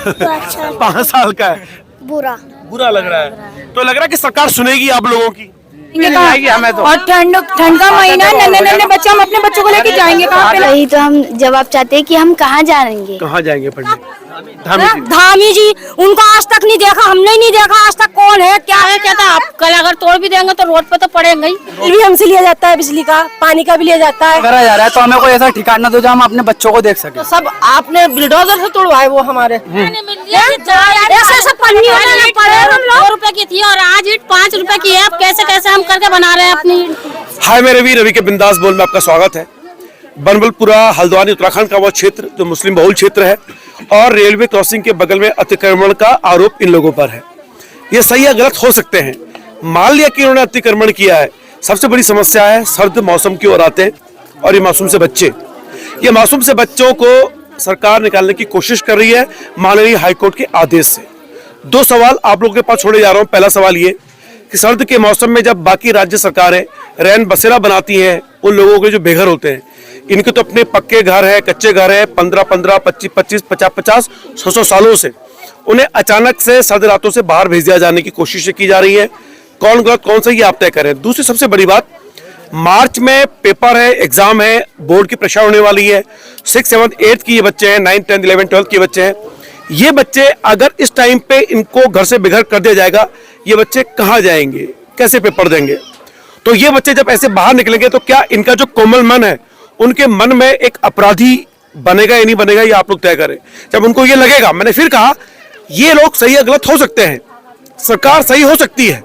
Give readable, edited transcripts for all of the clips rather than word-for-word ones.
तो अच्छा 5 साल का है, बुरा बुरा लग रहा है। तो लग रहा है कि सरकार सुनेगी आप लोगों की। हमें तो और ठंड ठंड का महीना, नन्हे नन्हे बच्चे, हम अपने बच्चों को लेके जाएंगे कहाँ पे? वही तो हम जवाब चाहते हैं कि हम कहाँ जाएंगे। कहाँ जाएंगे पढ़ने? धामी जी। धामी जी, उनको आज तक नहीं देखा, हमने ही नहीं देखा आज तक। कौन है, क्या है, क्या था? आप कल अगर तोड़ भी देंगे तो रोड पे तो पड़ेंगे ही। बिल भी हमसे लिया जाता है, बिजली का, पानी का भी लिया जाता है। करा जा रहा है तो हमें कोई ऐसा ठिकाना दो जहाँ हम अपने बच्चों को देख सके। तो सब आपने बुलडोजर से तोड़वाए वो हमारे। ऐसे ऐसे पन्नी होने पड़े, 2 रुपए की थी और आज ईंट 5 रुपए की है। अब कैसे कैसे हम करके बना रहे हैं अपनी ईंट। हाय मेरे रवि, रवि के बिंदास बोल में आपका स्वागत है। बनबलपुरा हल्द्वानी उत्तराखंड का वो क्षेत्र जो मुस्लिम बहुल क्षेत्र है और रेलवे क्रॉसिंग के बगल में अतिक्रमण का आरोप इन लोगों पर है। ये सही या गलत हो सकते हैं। मान लिया कि इन्होंने अतिक्रमण किया है, सबसे बड़ी समस्या है सर्द मौसम की ओर आते हैं और ये मासूम से बच्चे, ये मासूम से बच्चों को सरकार निकालने की कोशिश कर रही है माननीय हाईकोर्ट के आदेश से। 2 सवाल आप लोगों के पास छोड़े जा रहा हूँ। पहला सवाल ये कि सर्द के मौसम में जब बाकी राज्य सरकारें रैन बसेरा बनाती हैं उन लोगों के जो बेघर होते हैं, इनके तो अपने पक्के घर है, कच्चे घर है, 15-15, 25-25, 50-50, 100 सालों से उन्हें अचानक से सर्द रातों से बाहर भेज दिया जाने की कोशिशें की जा रही है। कौन गलत कौन सही आप तय करें। दूसरी सबसे बड़ी बात, मार्च में पेपर है, एग्जाम है, बोर्ड की परीक्षा होने वाली है। 6, 7, 8 की ये बच्चे हैं, 9, 10, 11, 12 के बच्चे हैं। ये बच्चे अगर इस टाइम पे इनको घर से बेघर कर दिया जाएगा, ये बच्चे कहाँ जाएंगे, कैसे पेपर देंगे? तो ये बच्चे जब ऐसे बाहर निकलेंगे तो क्या इनका जो कोमल मन है उनके मन में एक अपराधी बनेगा या नहीं बनेगा, ये आप लोग तय करें। जब उनको ये लगेगा, मैंने फिर कहा, ये लोग सही या गलत हो सकते हैं, सरकार सही हो सकती है,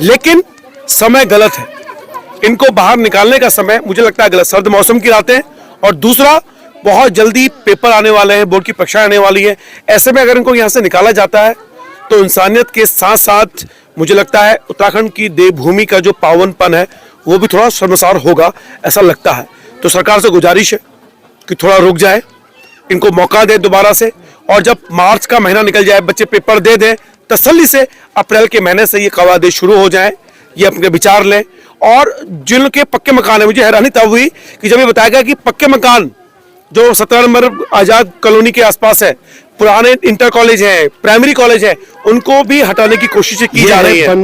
लेकिन समय गलत है। इनको बाहर निकालने का समय मुझे लगता है गलत। सर्द मौसम की रातें और दूसरा बहुत जल्दी पेपर आने वाले हैं, बोर्ड की परीक्षा आने वाली है। ऐसे में अगर इनको यहाँ से निकाला जाता है तो इंसानियत के साथ साथ मुझे लगता है उत्तराखंड की देवभूमि का जो पावनपन है वो भी थोड़ा शर्मसार होगा, ऐसा लगता है। तो सरकार से गुजारिश है कि थोड़ा रुक जाए, इनको मौका दे दोबारा से, और जब मार्च का महीना निकल जाए बच्चे पेपर दे दें तसल्ली से, अप्रैल के महीने से ये कवायद शुरू हो जाए, ये अपने विचार लें। और जिनके पक्के मकान है, मुझे हैरानी तब हुई कि जब ये बताया गया कि पक्के मकान जो 17 नंबर आजाद कॉलोनी के आसपास है, पुराने इंटर कॉलेज है, प्राइमरी कॉलेज है, उनको भी हटाने की कोशिशें की जा रही है।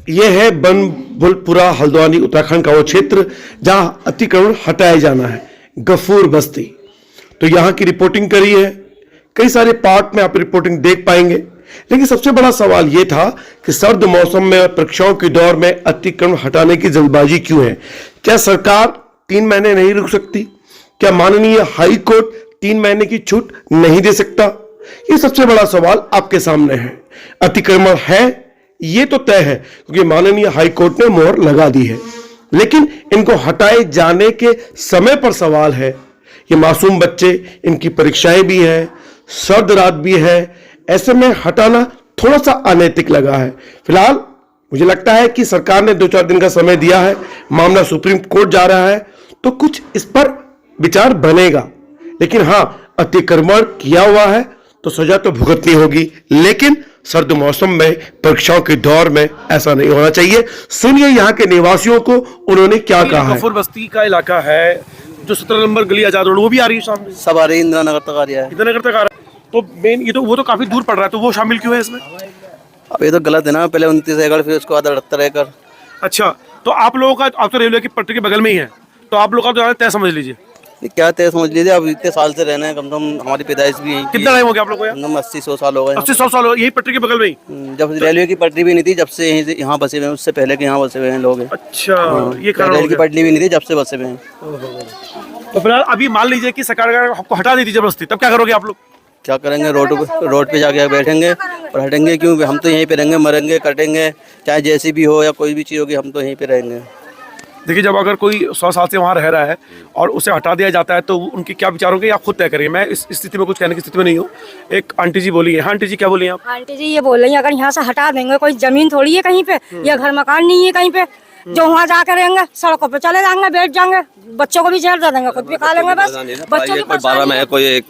ये है बनबलपुरा हल्द्वानी उत्तराखंड का वो क्षेत्र जहां अतिक्रमण हटाया जाना है, गफूर बस्ती। तो यहाँ की रिपोर्टिंग करी है, कई सारे पार्ट में आप रिपोर्टिंग देख पाएंगे। लेकिन सबसे बड़ा सवाल यह था कि सर्द मौसम में और परीक्षाओं के दौर में अतिक्रमण हटाने की जल्दबाजी क्यों है? क्या सरकार 3 महीने नहीं रुक सकती? क्या माननीय हाई कोर्ट 3 महीने की छूट नहीं दे सकता? ये सबसे बड़ा सवाल आपके सामने है। अतिक्रमण है, ये तो तय है क्योंकि माननीय हाई कोर्ट ने मोहर लगा दी है, लेकिन इनको हटाए जाने के समय पर सवाल है। ये मासूम बच्चे, इनकी परीक्षाएं भी है, सर्द रात भी है, ऐसे में हटाना थोड़ा सा अनैतिक लगा है। फिलहाल मुझे लगता है कि सरकार ने 2-4 दिन का समय दिया है, मामला सुप्रीम कोर्ट जा रहा है, तो कुछ इस पर विचार बनेगा। लेकिन हां, अतिक्रमण किया हुआ है तो सजा तो भुगतनी होगी, लेकिन सर्द मौसम में परीक्षाओं के दौर में ऐसा नहीं होना चाहिए। सुनिए यहाँ के निवासियों को, उन्होंने क्या कहा है। गफूर बस्ती का इलाका है, जो 17 नंबर गली आजाद रोड, वो भी आ रही है सामने, सब आ रही है, इंदिरा नगर तक आ रही है। इंदिरा नगर तक आ रहा है। तो मेन ये तो वो तो काफी दूर पड़ रहा है, तो वो शामिल क्यों है इसमें? अब ये तो गलत है ना, पहले 29 एकड़, फिर उसके बाद 78 एकड़। अच्छा, तो आप लोगों का, आप तो रेलवे की पटरी के बगल में ही है, तो आप लोगों का तो तय समझ लीजिए। क्या तय समझ लीजिए, अब इतने साल से रहना है, कम से कम हमारी पैदाइश भी यही। कितना टाइम हो गया आप लोगों को? 80-100 साल हो गए। 80-100 साल हो गए, यही पटरी के बगल में ही। जब रेलवे की पटरी भी नहीं थी, जब से यहाँ बसे हुए हैं, उससे पहले के यहाँ बसे हुए हैं लोग। अच्छा, ये कारण रेल की पटरी भी नहीं थी, जब से बसे हुए हैं। तो फिलहाल अभी मान लीजिए कि सरकार आपको हटा देती जबरदस्ती, तब क्या करोगे आप लोग? क्या करेंगे, रोड पे जाके बैठेंगे और हटेंगे क्यों? हम तो यहीं पे रहेंगे, मरेंगे, कटेंगे, चाहे जैसी भी हो या कोई भी चीज़ होगी, हम तो यहीं पे रहेंगे। देखिए, जब अगर कोई 100 साल से वहाँ रह रहा है और उसे हटा दिया जाता है तो उनके क्या विचार होंगे, आप खुद तय करिए। मैं इस स्थिति में कुछ कहने की स्थिति में नहीं हूँ। एक आंटी जी बोली है। हाँ आंटी जी, क्या बोली आप? आंटी जी ये बोल रही है, अगर यहाँ से हटा देंगे, कोई जमीन थोड़ी है कहीं पे, या घर मकान नहीं है कहीं पे, जो वहाँ जाकर रहेंगे, सड़कों पे चले जाएंगे, बैठ जाएंगे, बच्चों को भी जहर दे देंगे, खुद भी खा लेंगे। बस बच्चों की 12 में है, कोई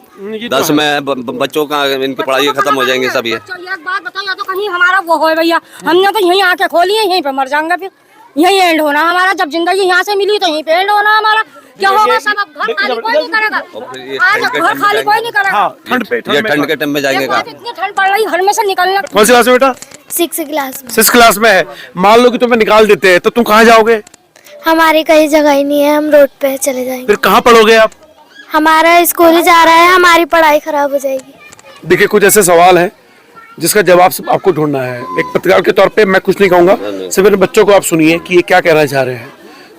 10 में बच्चों का इनकी पढ़ाई खत्म हो जाएंगे सब। ये एक बात बताओ, या तो कहीं हमारा वो हो भैया, हमने तो यहीं आके खोली है, यहीं पे मर जाएंगे, फिर यहीं एंड होना हमारा। जब जिंदगी यहाँ से मिली तो यहीं पे एंड होना हमारा। क्या होगा? सब अब घर खाली कोई नहीं करेगा, आज घर खाली कोई नहीं करेगा। हाँ, ठंड ये ठंड के टाइम में जाएंगे देखो कहाँ? आज इतनी ठंड पड़ रही, घर में से निकलना। कौन सी क्लास में बेटा? 6th क्लास में। 6th क्लास में है। मान लो कि तुम्हें निकाल देते हैं तो तुम कहाँ जाओगे? हमारे कहीं जगह ही नहीं है, हम रोड पे चले जाएंगे। फिर कहाँ पढ़ोगे आप? हमारा स्कूल ही जा रहा है, हमारी पढ़ाई खराब हो जाएगी। देखिए, कुछ ऐसे सवाल हैं जिसका जवाब सिर्फ आपको ढूंढना है। एक पत्रकार के तौर पे मैं कुछ नहीं कहूंगा, सिर्फ इन बच्चों को आप सुनिए कि ये क्या कहना चाह रहे हैं।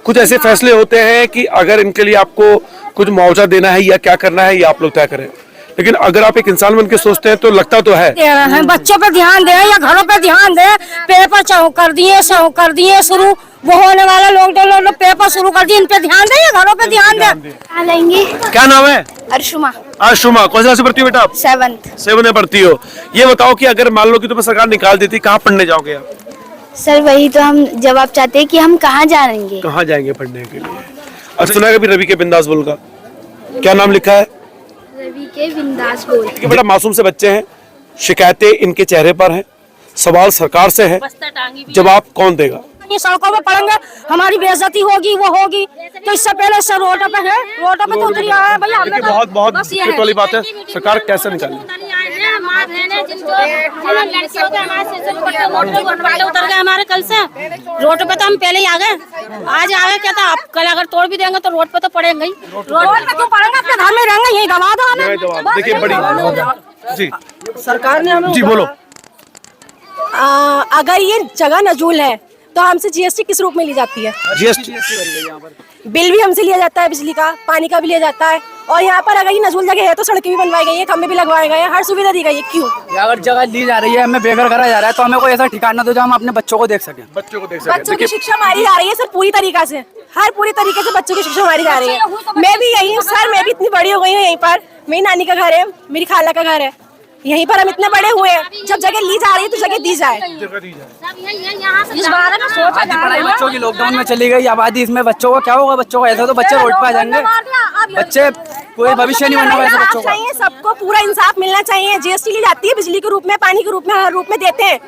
कुछ ऐसे फैसले होते हैं कि अगर इनके लिए आपको कुछ मुआवजा देना है या क्या करना है ये आप लोग तय करें, लेकिन अगर आप एक इंसान बन के सोचते हैं तो लगता तो है। दे रहे हैं बच्चों पे ध्यान दे या घरों पे ध्यान दे। पेपर चालू कर दिए शुरू, वो होने वाला लोग पेपर शुरू कर दिए, इन पे ध्यान दे या घरों पे ध्यान दे। आ लेंगे। क्या नाम है? अर्शुमा। अर्शुमा, कौन सी क्लास में पढ़ती हो बेटा आप? 7th। 7 में पढ़ती हो। ये बताओ कि अगर मान लो कि तुम्हें सरकार निकाल देती, कहाँ पढ़ने जाओगे आप? सर वही तो हम जवाब चाहते हैं कि हम कहाँ जाएंगे। कहाँ जाएंगे पढ़ने के लिए? अच्छा, सुना है कभी रवि के बिंदास बोल का? क्या नाम लिखा है? रवि के बिंदास बोल। कि बेटा मासूम से बच्चे हैं, शिकायतें इनके चेहरे पर हैं, सवाल सरकार से है, जवाब कौन देगा? ये सड़कों में पड़ेंगे, हमारी बेइज्जती होगी, वो होगी, तो इससे पहले से रोड पे है, रोड पे तो उतरी आया भैया। देखिए, बहुत बहुत दिक्कत वाली बात है, सरकार कैसे निकाले? उतर गए हमारे कल से रोड पे, तो हम पहले ही आ गए, आज आ गए। क्या था, आप कल अगर तोड़ भी देंगे तो रोड पे तो पड़ेंगे ही। रोड पे क्यों पड़ेंगे? अपने घर में रहेंगे, यही दबा दो हमें। देखिए बड़ी जी, सरकार ने हमें जी बोलो। अगर ये जगह नजूल है तो हमसे जीएसटी किस रूप में ली जाती है? जीएसटी बिल भी हमसे लिया जाता है, बिजली का, पानी का भी लिया जाता है। और यहाँ पर अगर ये नजूल जगह है तो सड़कें भी बनवाई गई है, खंभे भी लगवाए गए हैं, हर सुविधा दी गई है। क्यों? अगर जगह ली जा रही है, हमें बेघर करा जा रहा है, तो हमें कोई ऐसा ठिकाना दो जहाँ हम अपने बच्चों को देख सकें। बच्चों की शिक्षा मारी जा रही है सर, पूरी तरीका से, हर पूरी तरीके से बच्चों की शिक्षा मारी जा रही है। मैं भी यही हूँ सर, मैं भी इतनी बड़ी हो गई हूँ यहीं पर। मेरी नानी का घर है, मेरी खाला का घर है, यहीं पर हम इतने बड़े हुए हैं। जब जगह ली जा रही है तो जगह दी जाए। इस बारे में सोचा जा रहा है। बच्चों की लॉकडाउन में चली गई आबादी, इसमें बच्चों को क्या होगा? बच्चों को ऐसा तो बच्चे रोड पे आ जाएंगे, बच्चे कोई भविष्य नहीं बनना ऐसे बच्चों का। चाहिए सबको पूरा इंसाफ मिलना चाहिए। जीएसटी ली जाती है बिजली के रूप में, पानी के रूप में, हर रूप में देते हैं,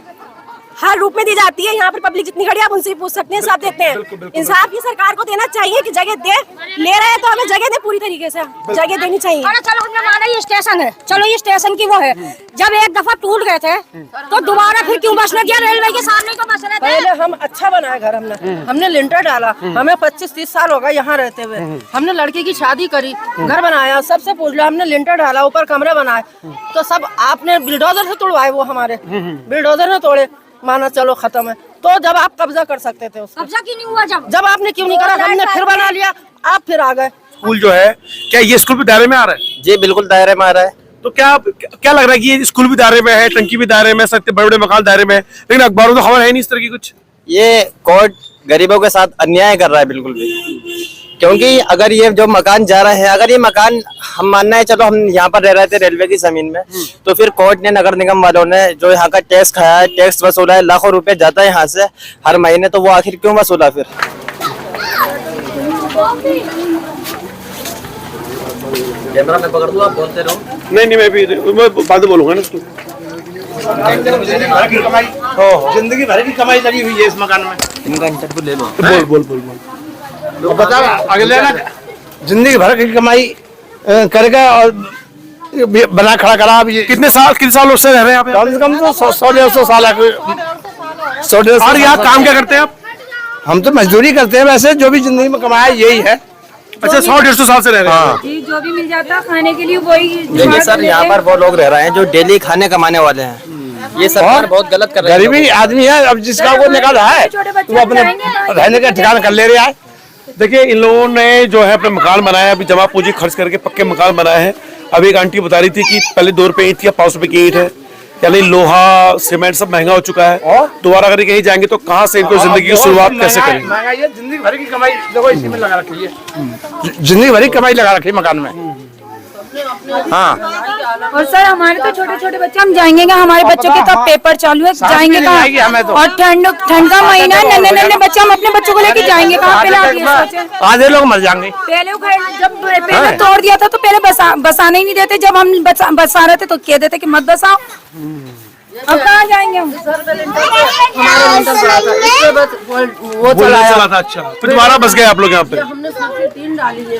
हर रूप में दी जाती है। यहाँ पर पब्लिक जितनी खड़ी है आप उनसे पूछ सकते हैं, सब देते हैं। इंसाफ ये सरकार को देना चाहिए कि जगह दे, ले रहे हैं तो हमें जगह दे, पूरी तरीके से जगह देनी चाहिए। अरे चलो हमने माना ये स्टेशन है, चलो ये स्टेशन की वो है, जब एक दफा टूट गए थे तो दोबारा फिर क्यों बसने दिया? रेलवे के सामने तो बस रहे थे। पहले हम अच्छा बनाया घर, हमने लिंटर डाला, हमें 25-30 साल हो गए यहाँ रहते हुए। हमने लड़की की शादी करी, घर बनाया, सबसे पूछ लो, हमने लिंटर डाला, ऊपर कमरे बनाए, तो सब आपने बुलडोजर से तोड़वाए। वो हमारे बुलडोजर ने तोड़े, माना चलो खत्म है। तो जब आप कब्जा कर सकते थे उसको, कब्जा क्यों नहीं हुआ? जब आपने क्यों नहीं करा? हमने फिर बना लिया, आप फिर आ गए। स्कूल जो है, क्या ये स्कूल भी दायरे में आ रहा है? जी बिल्कुल दायरे में आ रहा है। तो क्या लग रहा है कि ये स्कूल भी दायरे में है, टंकी भी दायरे में, सत्य बड़े बड़े मकान दायरे में है, लेकिन अखबारों में खबर है नहीं इस तरह की कुछ? ये कोर्ट गरीबों के साथ अन्याय कर रहा है बिल्कुल भी, क्योंकि अगर ये जो मकान जा रहा है, अगर ये मकान हम मानना है, चलो हम यहाँ पर रह रहे थे रेलवे की जमीन में, तो फिर कोर्ट ने, नगर निगम वालों ने जो यहाँ का टैक्स खाया है, टैक्स वसूला है, लाखों रुपए जाता है यहाँ से हर महीने, तो वो आखिर क्यों वसूला? फिर कैमरा में पकड़ दूं, आप बोलते रहो। नहीं मैं बाद में बोलूंगा ना उसको। जिंदगी भर की कमाई लगी हुई है इस मकान में। इनका इंटरव्यू ले लो। बोल। बता अगले ना जिंदगी भर की कमाई करके और बना खड़ा करा। अब ये कितने साल से रह रहे हैं आप? कम से कम तो 100-150 साल है। 100-150 और यहाँ काम क्या करते हैं आप? हम तो मजदूरी करते हैं, वैसे जो भी जिंदगी में कमाया यही है। अच्छा, 100-150 साल से रह रहे हैं? जी, जो भी मिल जाता है खाने के लिए वही। देखिए सर, यहाँ पर वो लोग रह रहे हैं जो डेली खाने कमाने वाले हैं। ये सरकार बहुत गलत कर रही है। गरीबी आदमी है, अब जिसका वो निकाला है वो अपने रहने का ठिकाना कर ले रहा है। देखिए, इन लोगों ने जो है अपने मकान बनाया, अभी जमा पूंजी खर्च करके पक्के मकान बनाए हैं। अब एक आंटी बता रही थी कि पहले 2 रुपए ईंट थी, 5 रुपए की ईंट है, यानी लोहा सीमेंट सब महंगा हो चुका है। दोबारा अगर कहीं जाएंगे तो कहाँ से इनको जिंदगी की शुरुआत कैसे करेंगे? जिंदगी भर की कमाई देखो इसी में लगा रखी है, जिंदगी भर की कमाई लगा रखी है मकान में। हाँ, और सर हमारे तो छोटे छोटे बच्चे, हम जाएंगे क्या? हमारे बच्चों के तब पेपर चालू है, जाएंगे कहाँ? तो। और ठंड का महीना है, नन्हे बच्चे, हम अपने बच्चों को लेके जाएंगे कहाँ? पहले आप ये सोचें। आधे लोग मर जाएंगे। पहले जब पहले तोड़ दिया था तो पहले बसाने ही नहीं देते, जब हम बसा रहे थे तो कह देते कि मत बसाओ। अब कहाँ जाएंगे हम? हमारा लिंटर पड़ा था, इसके बाद वो चलाया। चला था। अच्छा, फिर दोबारा बस गए आप लोग यहाँ पे। हमने सबसे 3 डाली है,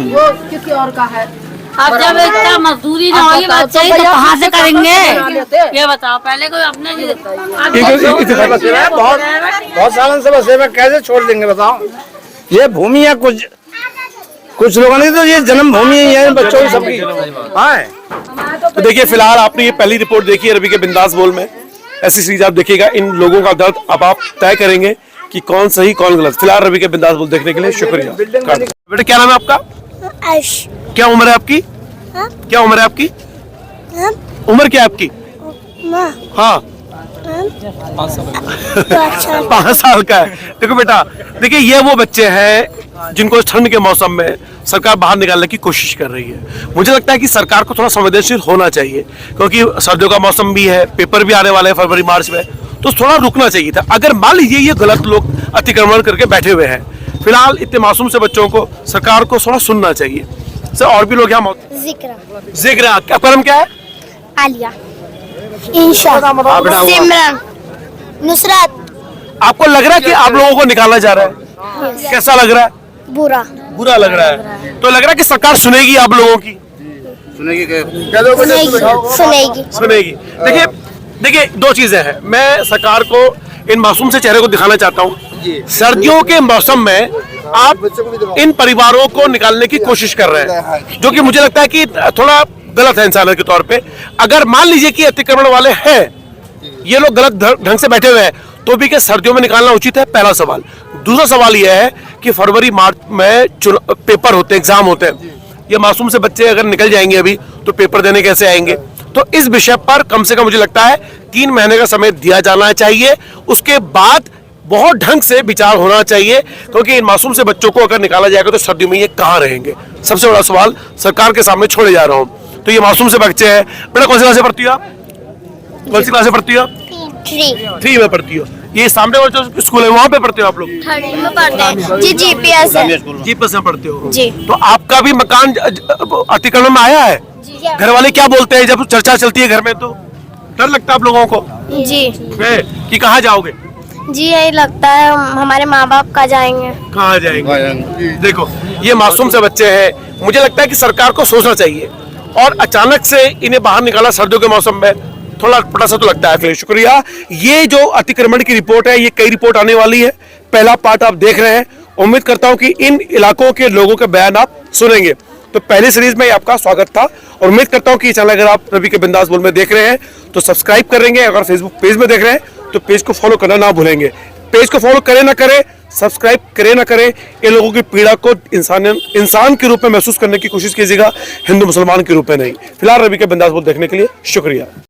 वो किसी और का है। अब जब इतना मजदूरी ना होगी बच्चे ही तो कहाँ से करेंगे? ये बताओ, पहले कोई अपने बहुत सालों से बसे में कैसे छोड़ देंगे बताओ। ये भूमि है कुछ लोगों ने तो ये जन्म भूमि है बच्चों की सबकी। हाँ, तो देखिए फिलहाल आपने ये पहली रिपोर्ट देखी है रवि के बिंदास बोल में। ऐसी चीज आप देखिएगा, इन लोगों का दर्द अब आप तय करेंगे कि कौन सही कौन गलत। फिलहाल रवि के बिंदास बोल देखने के लिए शुक्रिया। बेटा क्या नाम है आपका? क्या उम्र है आपकी? क्या उम्र है आपकी? उम्र क्या है आपकी? हाँ 5 साल का है। देखो बेटा, देखिए ये वो बच्चे हैं जिनको ठंड के मौसम में सरकार बाहर निकालने की कोशिश कर रही है। मुझे लगता है कि सरकार को थोड़ा संवेदनशील होना चाहिए, क्योंकि सर्दियों का मौसम भी है, पेपर भी आने वाले हैं फरवरी मार्च में, तो थोड़ा रुकना चाहिए था। अगर मान लीजिए ये गलत लोग अतिक्रमण करके बैठे हुए हैं, फिलहाल इतने मासूम से बच्चों को सरकार को थोड़ा सुनना चाहिए। सर और भी लोग यहाँ जिक्र आपका नाम क्या है? आलिया, इंशा, सिमरन, नुसरत। आपको लग रहा है कि आप लोगों को निकाला जा रहा है? कैसा लग रहा है? बुरा। बुरा लग रहा है। तो लग रहा है कि सरकार सुनेगी आप लोगों की? सुनेगी। देखिए 2 चीजें हैं। मैं सरकार को इन मासूम से चेहरे को दिखाना चाहता हूँ। सर्दियों के मौसम में आप इन परिवारों को निकालने की कोशिश कर रहे हैं, जो कि मुझे लगता है कि थोड़ा गलत है इंसानियत के तौर पे। अगर मान लीजिए कि अतिक्रमण वाले हैं, ये लोग गलत ढंग से बैठे हुए हैं, तो भी क्या सर्दियों में निकालना उचित है? पहला सवाल। दूसरा सवाल यह है कि फरवरी मार्च में पेपर होते हैं, एग्जाम होते हैं। ये मासूम से बच्चे अगर निकल जाएंगे अभी, तो पेपर देने कैसे आएंगे? तो इस विषय पर कम से कम मुझे लगता है 3 महीने का समय दिया जाना चाहिए। उसके बाद बहुत ढंग से विचार होना चाहिए, क्योंकि इन मासूम से बच्चों को अगर निकाला जाएगा तो सर्दियों में ये कहाँ रहेंगे? सबसे बड़ा सवाल सरकार के सामने छोड़े जा रहा हूँ। तो ये मासूम से बच्चे हैं। बेटा कौन सी क्लास से पढ़ती हो आप? कौन सी क्लास से पढ़ती हो? 3 में पढ़ती हो। ये सामने वाला जो स्कूल है वहाँ पे पढ़ते हो आप लोग? 3rd में पढ़ते हैं जी। जीपीएस में पढ़ते हो जी। तो आपका भी मकान अतिक्रमण में आया है? घर वाले क्या बोलते हैं जब चर्चा चलती है घर में? तो डर लगता है आप लोगों को जी कि कहाँ जाओगे? जी यही लगता है हमारे माँ बाप कहाँ जाएंगे। कहाँ जाएंगे? देखो ये मासूम से बच्चे हैं। मुझे लगता है कि सरकार को सोचना चाहिए, और अचानक से इन्हें बाहर निकाला सर्दियों के मौसम में थोड़ा पटा सा तो लगता है। फिर शुक्रिया। ये जो अतिक्रमण की रिपोर्ट है, ये कई रिपोर्ट आने वाली है। पहला पार्ट आप देख रहे हैं। उम्मीद करता हूं कि इन इलाकों के लोगों के बयान आप सुनेंगे। तो पहले सीरीज में आपका स्वागत था, और उम्मीद करता हूं कि चैनल अगर आप रवि के बिंदास बोल में देख रहे हैं तो सब्सक्राइब करेंगे। अगर फेसबुक पेज में देख रहे हैं तो पेज को फॉलो करना ना भूलेंगे। पेज को फॉलो करें ना करें, सब्सक्राइब करें ना करें, इन लोगों की पीड़ा को इंसान के रूप में महसूस करने की कोशिश कीजिएगा, हिंदू मुसलमान के रूप में नहीं। फिलहाल रवि के बिंदास बोल देखने के लिए शुक्रिया।